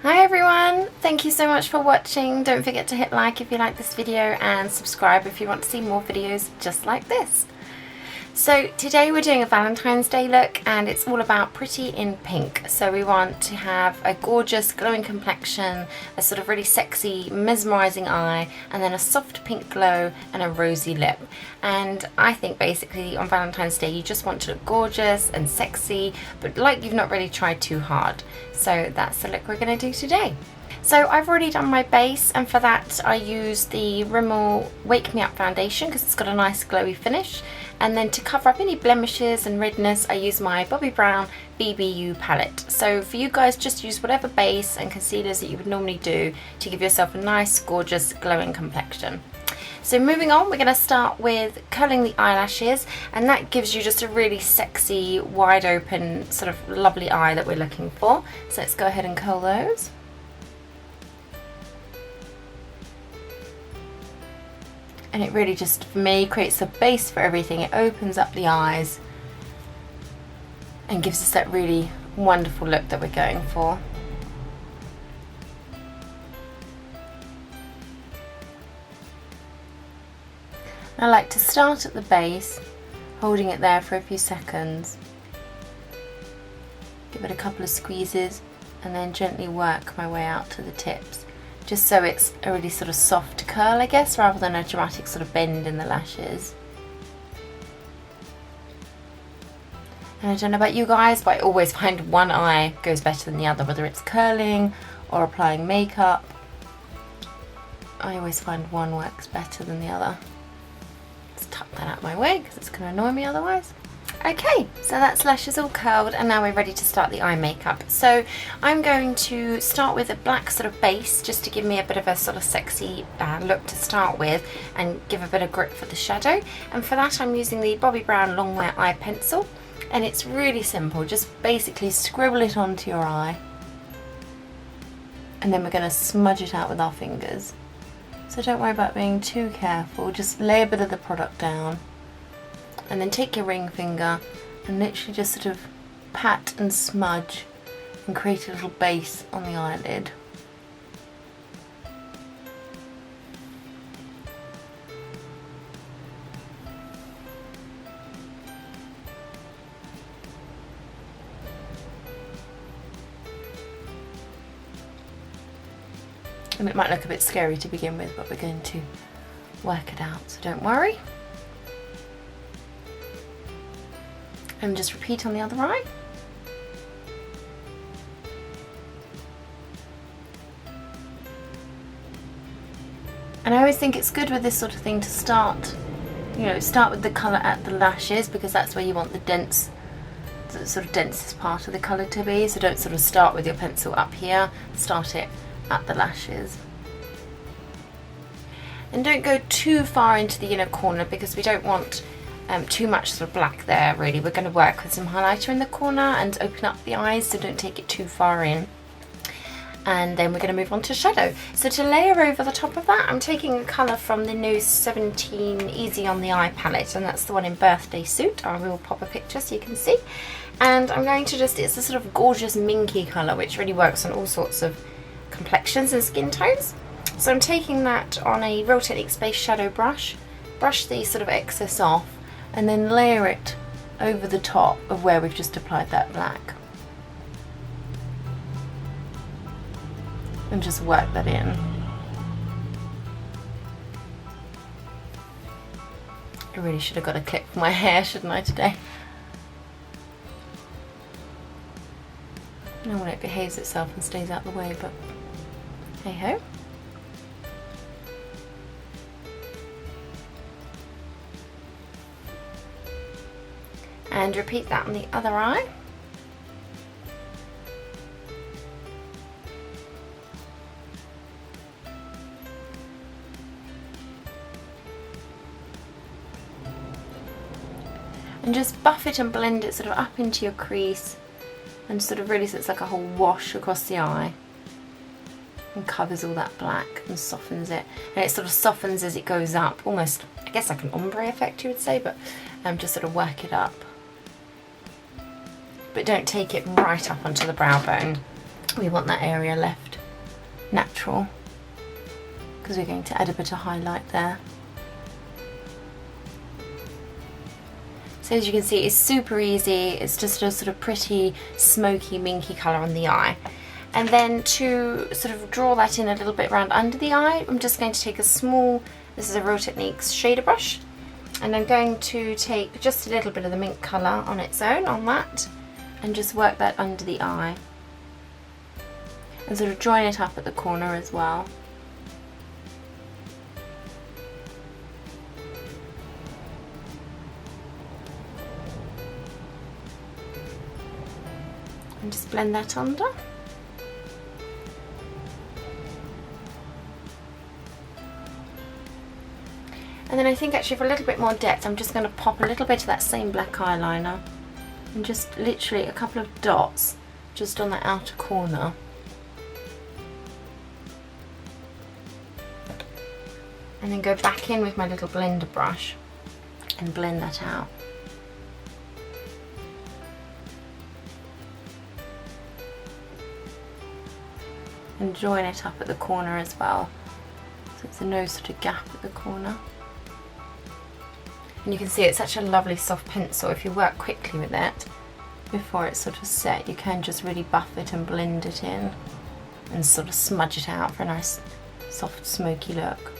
Hi everyone, thank you so much for watching. Don't forget to hit like if you like this video and subscribe if you want to see more videos just like this. So today we're doing a Valentine's Day look and it's all about pretty in pink. So we want to have a gorgeous glowing complexion, a sort of really sexy mesmerizing eye, and then a soft pink glow and a rosy lip. And I think basically on Valentine's Day you just want to look gorgeous and sexy, but like you've not really tried too hard. So that's the look we're going to do today. So I've already done my base, and for that I use the Rimmel Wake Me Up foundation because it's got a nice glowy finish. And then to cover up any blemishes and redness I use my Bobbi Brown BBU palette. So for you guys, just use whatever base and concealers that you would normally do to give yourself a nice gorgeous glowing complexion. So moving on, we're going to start with curling the eyelashes, and that gives you just a really sexy wide open sort of lovely eye that we're looking for. So let's go ahead and curl those. And it really just, for me, creates a base for everything. It opens up the eyes and gives us that really wonderful look that we're going for. I like to start at the base, holding it there for a few seconds. Give it a couple of squeezes and then gently work my way out to the tips. Just so it's a really sort of soft curl, I guess, rather than a dramatic sort of bend in the lashes. And I don't know about you guys, but I always find one eye goes better than the other, whether it's curling or applying makeup. I always find one works better than the other. Let's tuck that out of my way because it's going to annoy me otherwise. Okay, so that's lashes all curled, and now we're ready to start the eye makeup. So I'm going to start with a black sort of base just to give me a bit of a sort of sexy look to start with and give a bit of grip for the shadow. And for that I'm using the Bobbi Brown Longwear eye pencil, and it's really simple. Just basically scribble it onto your eye and then we're going to smudge it out with our fingers. So don't worry about being too careful, just lay a bit of the product down. And then take your ring finger and literally just sort of pat and smudge and create a little base on the eyelid. And it might look a bit scary to begin with, but we're going to work it out, so don't worry. And just repeat on the other eye. And I always think it's good with this sort of thing to start with the colour at the lashes, because that's where you want the dense, the sort of densest part of the colour to be. So don't sort of start with your pencil up here, start it at the lashes. And don't go too far into the inner corner because we don't want too much sort of black there really. We're going to work with some highlighter in the corner and open up the eyes, so don't take it too far in. And then we're going to move on to shadow. So to layer over the top of that, I'm taking a colour from the new 17 Easy on the Eye palette, and that's the one in Birthday Suit. I will pop a picture so you can see. And I'm going to just, it's a sort of gorgeous minky colour which really works on all sorts of complexions and skin tones. So I'm taking that on a Real Techniques Space Shadow brush, brush the sort of excess off, and then layer it over the top of where we've just applied that black. And just work that in. I really should have got a clip for my hair, shouldn't I, today? I don't know when it behaves itself and stays out the way, but hey ho. And repeat that on the other eye. And just buff it and blend it sort of up into your crease, and sort of really so it's like a whole wash across the eye and covers all that black and softens it. And it sort of softens as it goes up, almost, I guess like an ombre effect you would say, but just sort of work it up. But don't take it right up onto the brow bone. we want that area left natural because we're going to add a bit of highlight there. So as you can see, it's super easy. It's just a sort of pretty smoky, minky colour on the eye. And then to sort of draw that in a little bit around under the eye, I'm just going to take a small, this is a Real Techniques shader brush, and I'm going to take just a little bit of the mint colour on its own on that and just work that under the eye. And sort of join it up at the corner as well. And just blend that under. And then I think actually for a little bit more depth, I'm just going to pop a little bit of that same black eyeliner and just literally a couple of dots just on the outer corner. And then go back in with my little blender brush and blend that out. And join it up at the corner as well, so there's no sort of gap at the corner. And you can see it's such a lovely soft pencil. If you work quickly with it before it's sort of set, you can just really buff it and blend it in and sort of smudge it out for a nice soft smoky look.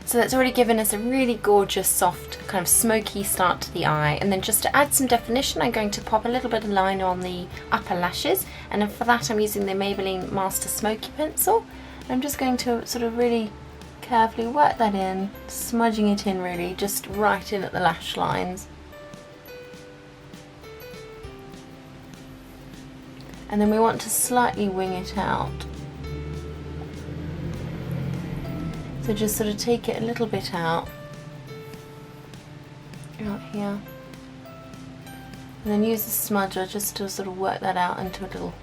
So that's already given us a really gorgeous, soft, kind of smoky start to the eye. And then just to add some definition, I'm going to pop a little bit of liner on the upper lashes. And then for that, I'm using the Maybelline Master Smoky Pencil. I'm just going to sort of really carefully work that in, smudging it in really, just right in at the lash lines. And then we want to slightly wing it out. So just sort of take it a little bit out here, and then use the smudger just to sort of work that out into a little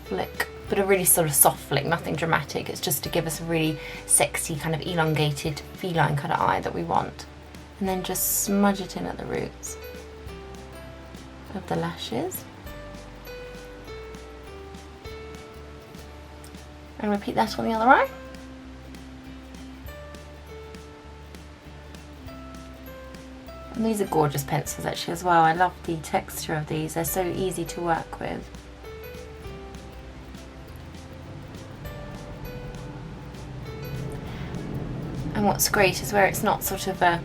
flick, but a really sort of soft flick, nothing dramatic. It's just to give us a really sexy kind of elongated feline kind of eye that we want. And then just smudge it in at the roots of the lashes. And repeat that on the other eye. And these are gorgeous pencils actually as well. I love the texture of these. They're so easy to work with. And what's great is where it's not sort of a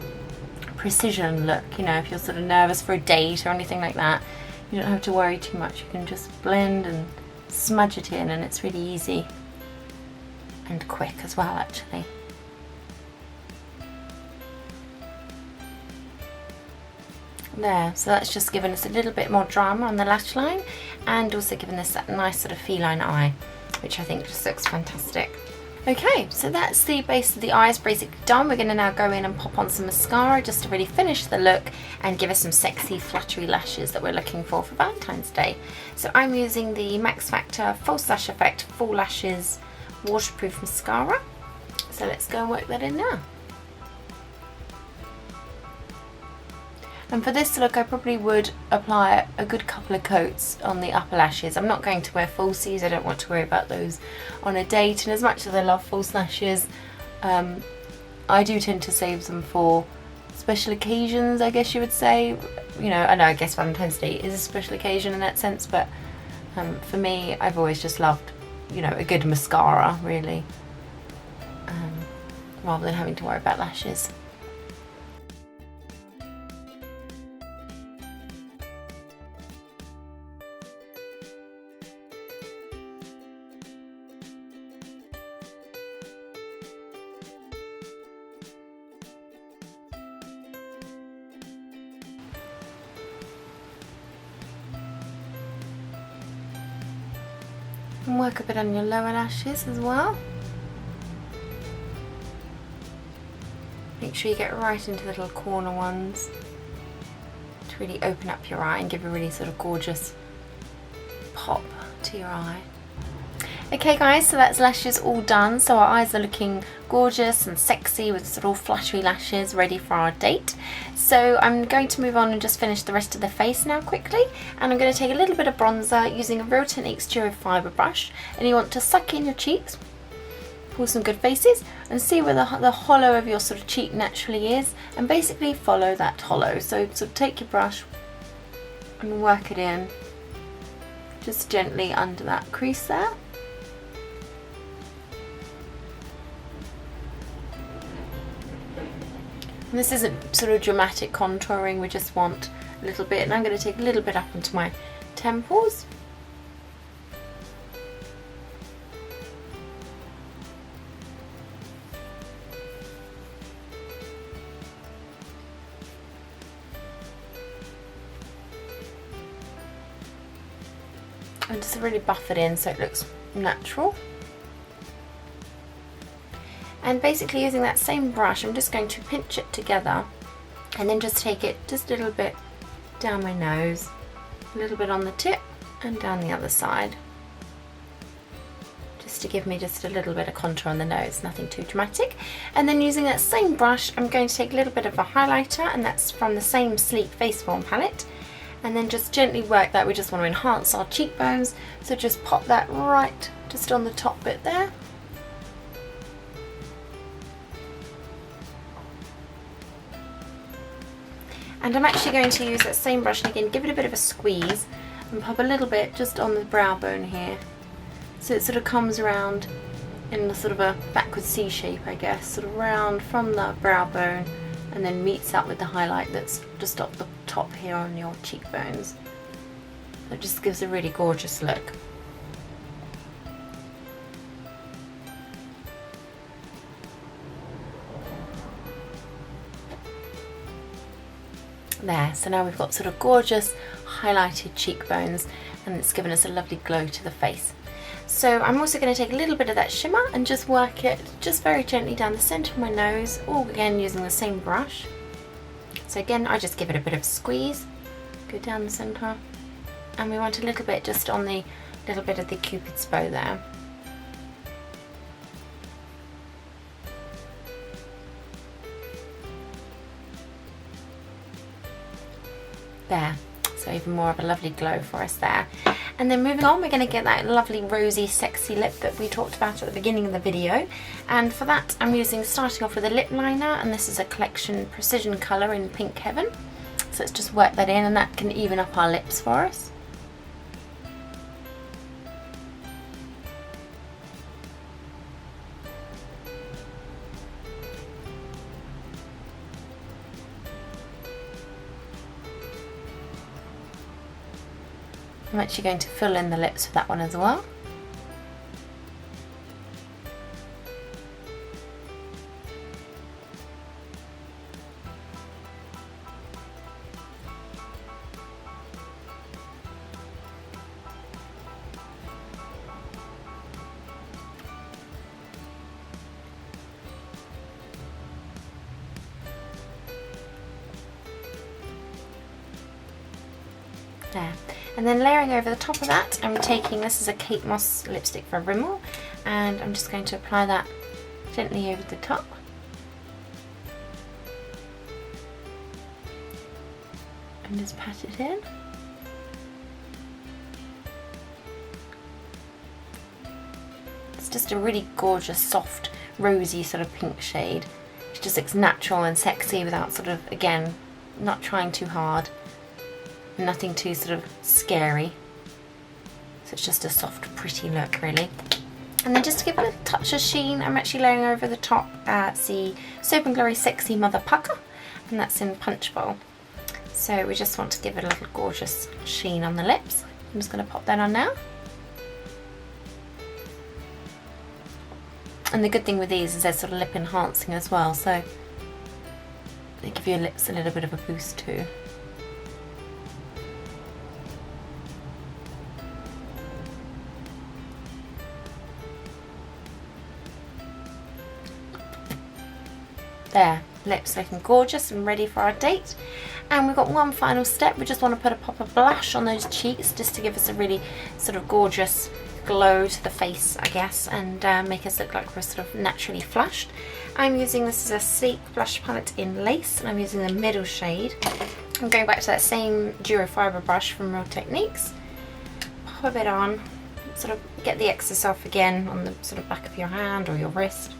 precision look, you know, if you're sort of nervous for a date or anything like that, you don't have to worry too much. You can just blend and smudge it in, and it's really easy and quick as well actually. There, so that's just given us a little bit more drama on the lash line and also given us that nice sort of feline eye, which I think just looks fantastic. Okay, so that's the base of the eyes basically done. We're going to now go in and pop on some mascara just to really finish the look and give us some sexy fluttery lashes that we're looking for Valentine's Day. So I'm using the Max Factor False Lash Effect Full Lashes Waterproof Mascara. So let's go and work that in now. And for this look, I probably would apply a good couple of coats on the upper lashes. I'm not going to wear falsies, I don't want to worry about those on a date. And as much as I love false lashes, I do tend to save them for special occasions, I guess you would say. You know, I guess Valentine's Day is a special occasion in that sense, but for me, I've always just loved, you know, a good mascara, really, rather than having to worry about lashes. And work a bit on your lower lashes as well. Make sure you get right into the little corner ones to really open up your eye and give a really sort of gorgeous pop to your eye. Okay guys, so that's lashes all done. So our eyes are looking gorgeous and sexy with sort of fluttery lashes ready for our date. So I'm going to move on and just finish the rest of the face now quickly. And I'm going to take a little bit of bronzer using a Real Techniques Duo Fibre brush. And you want to suck in your cheeks, pull some good faces, and see where the hollow of your sort of cheek naturally is. And basically follow that hollow. So sort of take your brush and work it in just gently under that crease there. And this isn't sort of dramatic contouring, we just want a little bit, and I'm going to take a little bit up into my temples. And just really buff it in so it looks natural. And basically using that same brush, I'm just going to pinch it together and then just take it just a little bit down my nose, a little bit on the tip and down the other side, just to give me just a little bit of contour on the nose, nothing too dramatic. And then using that same brush, I'm going to take a little bit of a highlighter, and that's from the same Sleek Face Form palette, and then just gently work that. We just want to enhance our cheekbones, so just pop that right just on the top bit there. And I'm actually going to use that same brush and again give it a bit of a squeeze and pop a little bit just on the brow bone here, so it sort of comes around in a sort of a backward C shape, I guess, sort of round from the brow bone and then meets up with the highlight that's just up the top here on your cheekbones. It just gives a really gorgeous look. There, so now we've got sort of gorgeous highlighted cheekbones, and it's given us a lovely glow to the face. So I'm also going to take a little bit of that shimmer and just work it just very gently down the centre of my nose, all again using the same brush. So again, I just give it a bit of a squeeze, go down the centre, and we want a little bit just on the little bit of the Cupid's bow there. There, so even more of a lovely glow for us there. And then moving on, we're going to get that lovely rosy sexy lip that we talked about at the beginning of the video, and for that I'm starting off with a lip liner, and this is a collection Precision colour in Pink Heaven. So let's just work that in, and that can even up our lips for us. I'm actually going to fill in the lips with that one as well. There. And then layering over the top of that, I'm taking, this is a Kate Moss lipstick for Rimmel, and I'm just going to apply that gently over the top. And just pat it in. It's just a really gorgeous, soft, rosy sort of pink shade. It just looks natural and sexy without sort of, again, not trying too hard. Nothing too sort of scary. So it's just a soft, pretty look, really. And then just to give it a touch of sheen, I'm actually layering over the top the Soap & Glory Sexy Mother Pucker, and that's in Punch Bowl. So we just want to give it a little gorgeous sheen on the lips. I'm just going to pop that on now. And the good thing with these is they're sort of lip enhancing as well, so they give your lips a little bit of a boost too. There, lips looking gorgeous and ready for our date. And we've got one final step. We just want to put a pop of blush on those cheeks just to give us a really sort of gorgeous glow to the face, I guess, and make us look like we're sort of naturally flushed. I'm using this as a sleek blush palette in Lace, and I'm using the middle shade. I'm going back to that same Duro Fibre brush from Real Techniques. Pop it on, sort of get the excess off again on the sort of back of your hand or your wrist.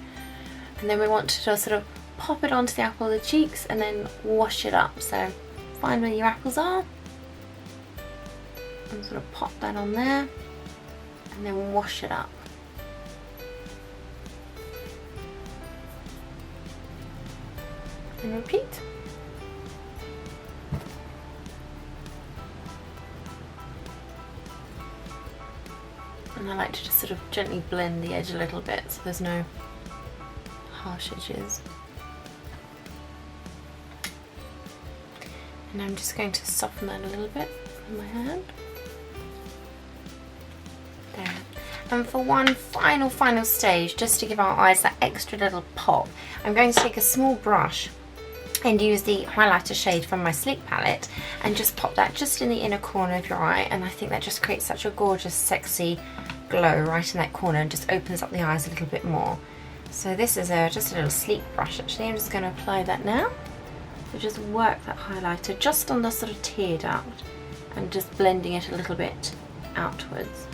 And then we want to just sort of pop it onto the apple of the cheeks and then wash it up. So find where your apples are and sort of pop that on there and then wash it up. And repeat. And I like to just sort of gently blend the edge a little bit so there's no harsh edges. And I'm just going to soften that a little bit with my hand. There. And for one final stage, just to give our eyes that extra little pop, I'm going to take a small brush and use the highlighter shade from my Sleek palette and just pop that just in the inner corner of your eye, and I think that just creates such a gorgeous sexy glow right in that corner and just opens up the eyes a little bit more. So this is just a little Sleek brush actually. I'm just going to apply that now. So just work that highlighter just on the sort of tear duct and just blending it a little bit outwards.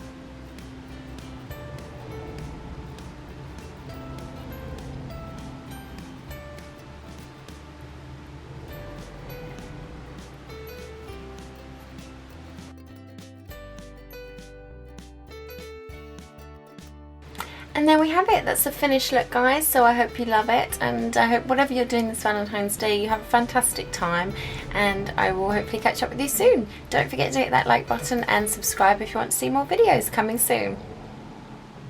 And there we have it. That's the finished look, guys. So I hope you love it, and I hope whatever you're doing this Valentine's Day, you have a fantastic time, and I will hopefully catch up with you soon. Don't forget to hit that like button and subscribe if you want to see more videos coming soon.